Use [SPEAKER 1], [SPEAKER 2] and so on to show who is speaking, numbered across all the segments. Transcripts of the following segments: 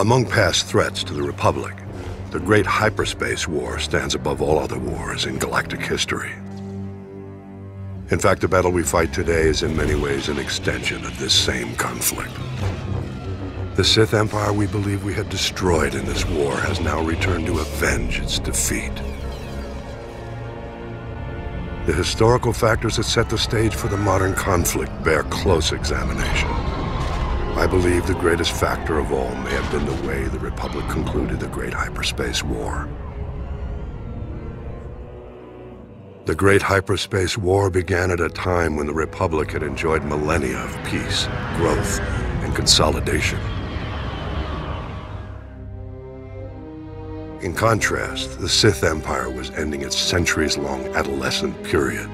[SPEAKER 1] Among past threats to the Republic, the Great Hyperspace War stands above all other wars in galactic history. In fact, the battle we fight today is in many ways an extension of this same conflict. The Sith Empire we believe we had destroyed in this war has now returned to avenge its defeat. The historical factors that set the stage for the modern conflict bear close examination. I believe the greatest factor of all may have been the way the Republic concluded the Great Hyperspace War. The Great Hyperspace War began at a time when the Republic had enjoyed millennia of peace, growth, and consolidation. In contrast, the Sith Empire was ending its centuries-long adolescent period.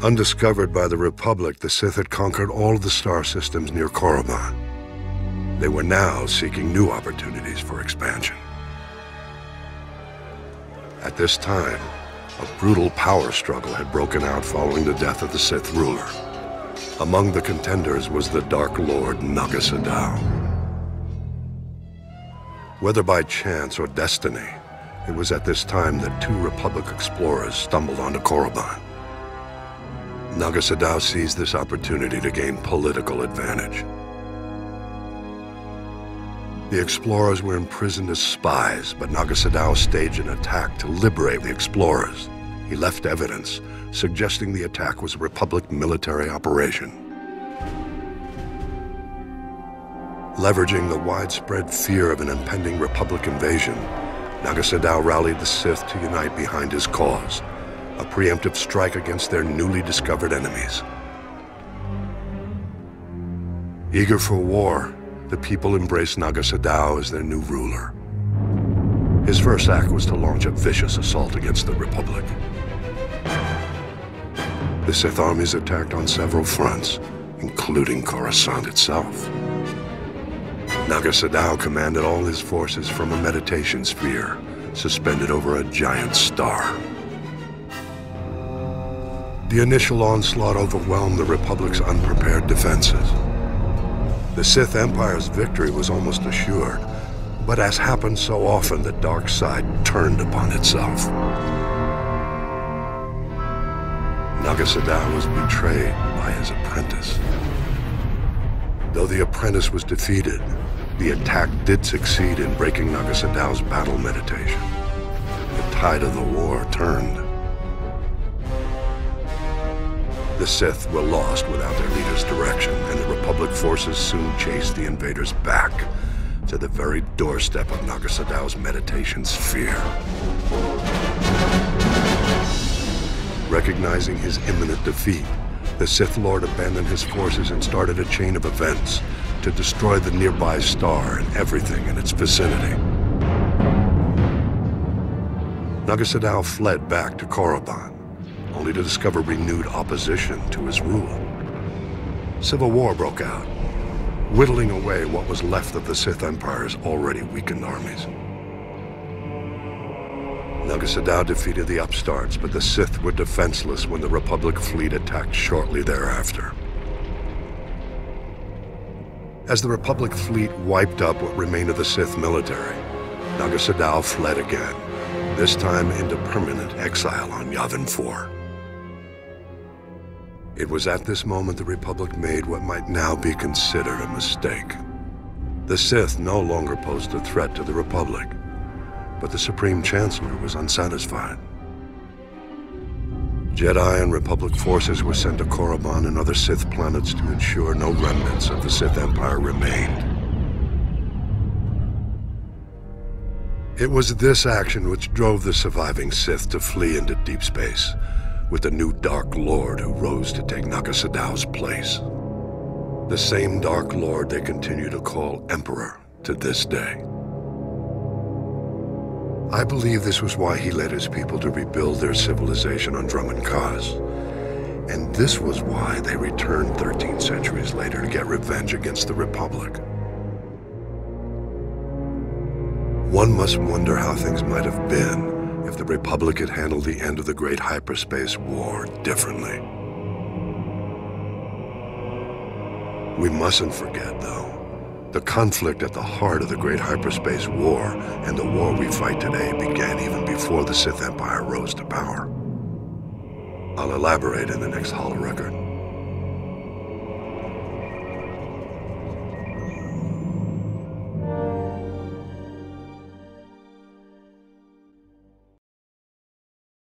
[SPEAKER 1] Undiscovered by the Republic, the Sith had conquered all of the star systems near Korriban. They were now seeking new opportunities for expansion. At this time, a brutal power struggle had broken out following the death of the Sith ruler. Among the contenders was the Dark Lord Naga Sadow. Whether by chance or destiny, it was at this time that two Republic explorers stumbled onto Korriban. Naga Sadow seized this opportunity to gain political advantage. The explorers were imprisoned as spies, but Naga Sadow staged an attack to liberate the explorers. He left evidence, suggesting the attack was a Republic military operation. Leveraging the widespread fear of an impending Republic invasion, Naga Sadow rallied the Sith to unite behind his cause, a preemptive strike against their newly discovered enemies. Eager for war, the people embraced Naga Sadow as their new ruler. His first act was to launch a vicious assault against the Republic. The Sith armies attacked on several fronts, including Coruscant itself. Naga Sadow commanded all his forces from a meditation sphere, suspended over a giant star. The initial onslaught overwhelmed the Republic's unprepared defenses. The Sith Empire's victory was almost assured, but as happened so often, the dark side turned upon itself. Naga Sadow was betrayed by his apprentice. Though the apprentice was defeated, the attack did succeed in breaking Naga Sadow's battle meditation. The tide of the war turned. The Sith were lost without their leader's direction, and the Republic forces soon chased the invaders back to the very doorstep of Naga Sadow's meditation sphere. Recognizing his imminent defeat, the Sith Lord abandoned his forces and started a chain of events to destroy the nearby star and everything in its vicinity. Naga Sadow fled back to Korriban, only to discover renewed opposition to his rule. Civil war broke out, whittling away what was left of the Sith Empire's already weakened armies. Naga Sadow defeated the upstarts, but the Sith were defenseless when the Republic fleet attacked shortly thereafter. As the Republic fleet wiped up what remained of the Sith military, Naga Sadow fled again, this time into permanent exile on Yavin 4. It was at this moment the Republic made what might now be considered a mistake. The Sith no longer posed a threat to the Republic, but the Supreme Chancellor was unsatisfied. Jedi and Republic forces were sent to Korriban and other Sith planets to ensure no remnants of the Sith Empire remained. It was this action which drove the surviving Sith to flee into deep space, with the new Dark Lord who rose to take Naga Sadow's place. The same Dark Lord they continue to call Emperor to this day. I believe this was why he led his people to rebuild their civilization on Drummond Kaz. And this was why they returned 13 centuries later to get revenge against the Republic. One must wonder how things might have been if the Republic had handled the end of the Great Hyperspace War differently. We mustn't forget, though, The conflict at the heart of the Great Hyperspace War and the war we fight today began even before the Sith Empire rose to power. I'll elaborate in the next holo record.